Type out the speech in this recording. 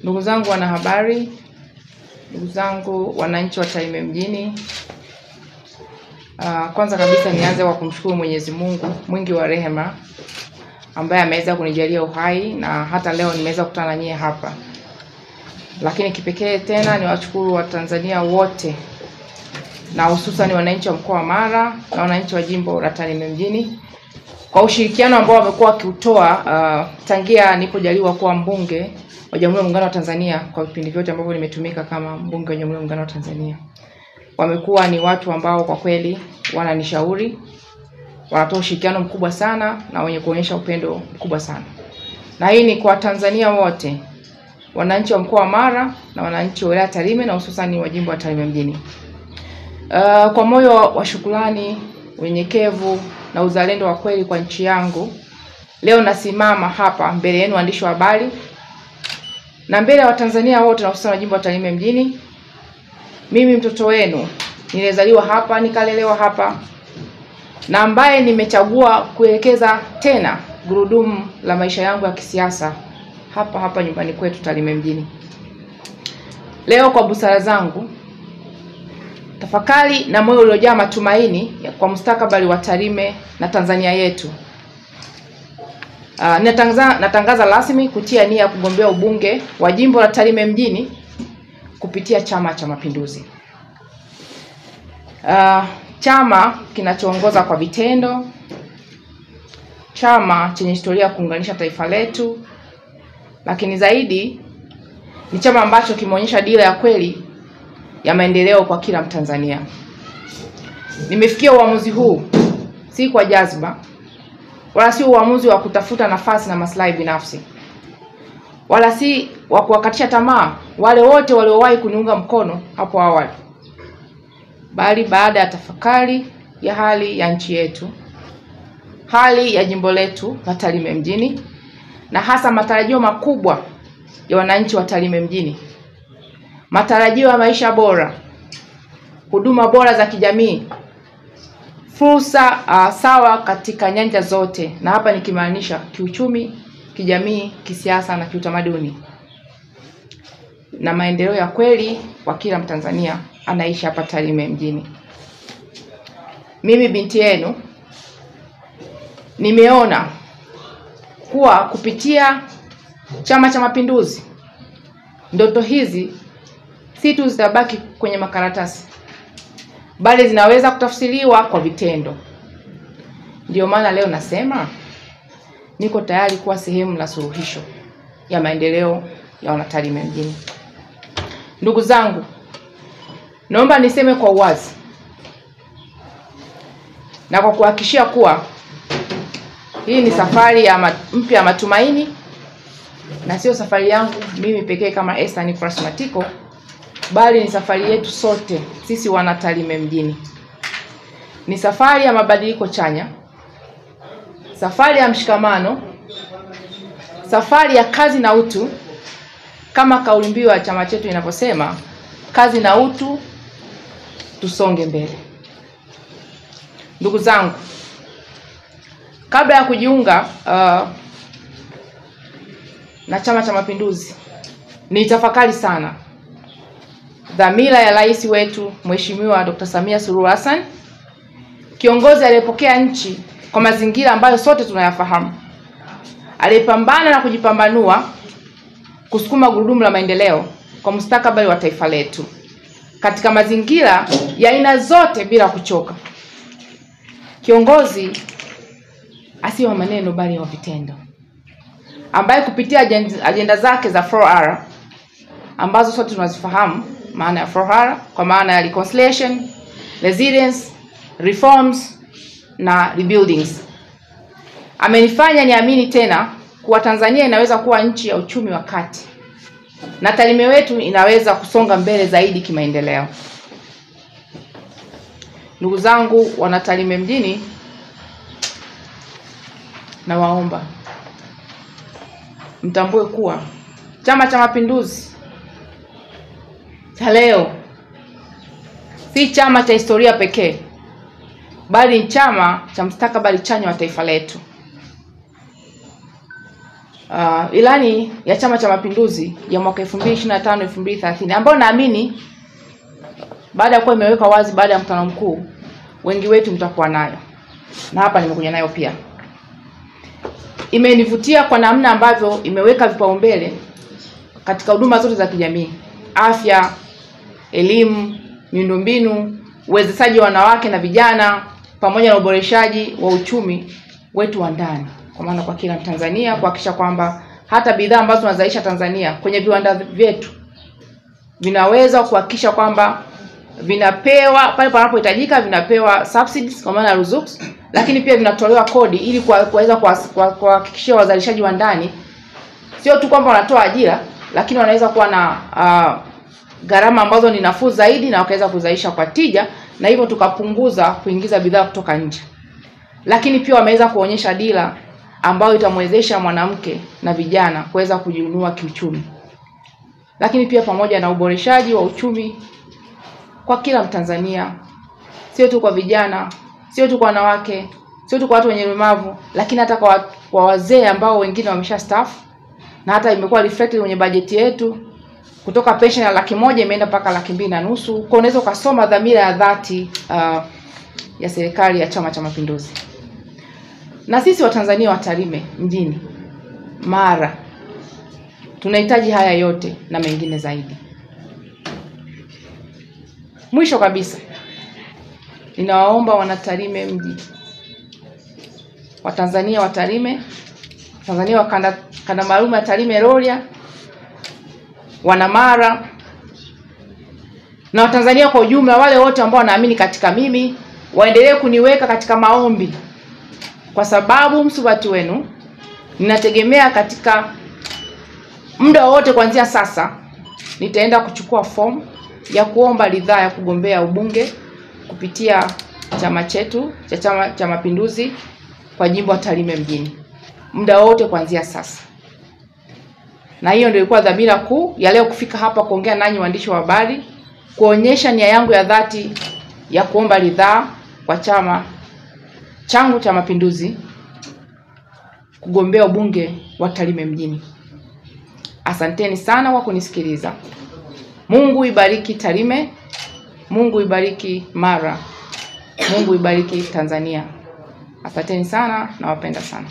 Ndugu zangu wanahabari, ndugu zangu wananchi wa Tarime mjini, kwanza kabisa nianze kwa kumshukuru Mwenyezi Mungu mwingi wa rehema ambaye ameweza kunijalia uhai na hata leo nimeweza kukutana nyie hapa. Lakini kipekee tena niwashukuru Watanzania wote na hususan wananchi wa mkoa wa Mara na wananchi wa jimbo la Tarime mjini kwa ushirikiano ambao wamekuwa wakiutoa tangia nilipojaliwa kuwa mbunge wa Jamhuri ya Muungano wa Tanzania. Kwa vipindi vyote ambavyo nimetumika kama mbunge wa Jamhuri ya Muungano wa Tanzania, wamekuwa ni watu ambao kwa kweli wananishauri, wanatoa ushirikiano mkubwa sana na wenye kuonyesha upendo mkubwa sana. Na hii ni kwa Tanzania wote, wananchi wa mkoa wa Mara na wananchi wa wilaya Tarime na hususan wa jimbo la Tarime mjini. Kwa moyo wa shukrani, unyenyekevu na uzalendo wa kweli kwa nchi yangu, leo nasimama hapa mbele yenu waandishi wa habari na mbele ya Watanzania wote na hususan wa jimbo la Tarime mjini. Mimi mtoto wenu, nilizaliwa hapa, nikalelewa hapa, na ambaye nimechagua kuelekeza tena gurudumu la maisha yangu ya kisiasa hapa hapa nyumbani kwetu Tarime mjini. Leo kwa busara zangu, tafakari na moyo uliojaa matumaini kwa mustakabali wa Tarime na Tanzania yetu, natangaza rasmi kutia nia kugombea ubunge wa jimbo la Tarime mjini kupitia Chama cha Mapinduzi. Chama kinachoongoza kwa vitendo, chama chenye historia ya kuunganisha taifa letu, lakini zaidi ni chama ambacho kimeonyesha dira ya kweli ya maendeleo kwa kila Mtanzania. Nimefikia uamuzi huu si kwa jazba, wala si uamuzi wa kutafuta nafasi na maslahi binafsi, wala si wa kuwakatisha tamaa wale wote waliowahi kuniunga mkono hapo awali, bali baada ya tafakari ya hali ya nchi yetu, hali ya jimbo letu la Tarime mjini, na hasa matarajio makubwa ya wananchi wa Tarime mjini, matarajio ya maisha bora, huduma bora za kijamii, fursa sawa katika nyanja zote, na hapa nikimaanisha kiuchumi, kijamii, kisiasa na kiutamaduni, na maendeleo ya kweli kwa kila Mtanzania anaishi hapa Tarime mjini. Mimi binti yenu nimeona kuwa kupitia Chama cha Mapinduzi ndoto hizi si tu zitabaki kwenye makaratasi, bali zinaweza kutafsiriwa kwa vitendo. Ndio maana leo nasema niko tayari kuwa sehemu la suluhisho ya maendeleo ya Wanatarime mjini. Ndugu zangu, naomba niseme kwa uwazi na kwa kuhakikishia kuwa hii ni safari ya mpya ya matumaini, na sio safari yangu mimi pekee kama Esther Nicholas Matiko, bali ni safari yetu sote sisi Wanatarime mjini. Ni safari ya mabadiliko chanya, safari ya mshikamano, safari ya kazi na utu, kama kauli mbiu ya chama chetu inavyosema, kazi na utu, tusonge mbele. Ndugu zangu, kabla ya kujiunga na Chama cha Mapinduzi, nitafakari sana dhamira ya rais wetu Mheshimiwa Dr. Samia Suluhu Hassan, kiongozi aliyepokea nchi kwa mazingira ambayo sote tunayafahamu, aliyepambana na kujipambanua kusukuma gurudumu la maendeleo kwa mustakabali wa taifa letu katika mazingira ya aina zote bila kuchoka. Kiongozi asiye wa maneno bali wa vitendo, ambaye kupitia ajenda zake za 4R ambazo sote tunazifahamu maana ya 4R, kwa maana ya reconciliation, resilience, reforms na rebuildings, amenifanya niamini tena kuwa Tanzania inaweza kuwa nchi ya uchumi wa kati na Tarime wetu inaweza kusonga mbele zaidi kimaendeleo. Ndugu zangu Wanatarime mjini, na waomba mtambue kuwa Chama cha Mapinduzi cha leo si chama cha historia pekee, bali ni chama cha mustakabali chanya wa taifa letu. ilani ya Chama cha Mapinduzi ya mwaka 2025-2030 ambayo naamini baada ya kuwa imeweka wazi baada ya mkutano mkuu, wengi wetu mtakuwa nayo, na hapa nimekuja nayo pia. Imenivutia kwa namna ambavyo imeweka vipaumbele katika huduma zote za kijamii: afya, elimu, miundombinu, uwezeshaji wa wanawake na vijana, pamoja na uboreshaji wa uchumi wetu wa ndani, kwa maana kwa kila Mtanzania, kuhakikisha kwamba hata bidhaa ambazo tunazalisha Tanzania kwenye viwanda vyetu vinaweza kuhakikisha kwamba vinapewa pale panapohitajika, vinapewa subsidies kwa maana ruzuku, lakini pia vinatolewa kodi ili kuweza kuhakikishia wazalishaji wa ndani sio tu kwamba wanatoa ajira, lakini wanaweza kuwa na gharama ambazo ni nafuu zaidi na wakaweza kuzalisha kwa tija, na hivyo tukapunguza kuingiza bidhaa kutoka nje. Lakini pia wameweza kuonyesha dira ambayo itamwezesha mwanamke na vijana kuweza kujiinua kiuchumi. Lakini pia pamoja na uboreshaji wa uchumi kwa kila Mtanzania, sio tu kwa vijana, sio tu kwa wanawake, sio tu kwa watu wenye ulemavu, lakini hata kwa wazee ambao wengine wameshastaafu, na hata imekuwa reflected kwenye bajeti yetu kutoka pension ya 100,000 imeenda mpaka 250,000. Kwa unaweza ukasoma dhamira ya dhati ya serikali ya Chama cha Mapinduzi. Na sisi Watanzania wa Tarime mjini Mara tunahitaji haya yote na mengine zaidi. Mwisho kabisa, ninawaomba wana Tarime mji, Watanzania wa Tarime, Tanzania wa kanda maalum ya Tarime Rorya, wana Mara na Watanzania kwa ujumla, wale wote ambao wanaamini katika mimi, waendelee kuniweka katika maombi, kwa sababu msubati wenu ninategemea katika muda wote kuanzia sasa nitaenda kuchukua fomu ya kuomba ridhaa ya kugombea ubunge kupitia chama chetu cha Chama cha Mapinduzi kwa jimbo la Tarime mjini, muda wote kuanzia sasa. Na hiyo ndio ilikuwa dhamira kuu ya leo kufika hapa kuongea nanyi waandishi wa habari, kuonyesha nia yangu ya dhati ya kuomba ridhaa kwa chama changu cha Mapinduzi kugombea ubunge wa Tarime mjini. Asanteni sana kwa kunisikiliza. Mungu ibariki Tarime, Mungu ibariki Mara, Mungu ibariki Tanzania. Asanteni sana, nawapenda sana.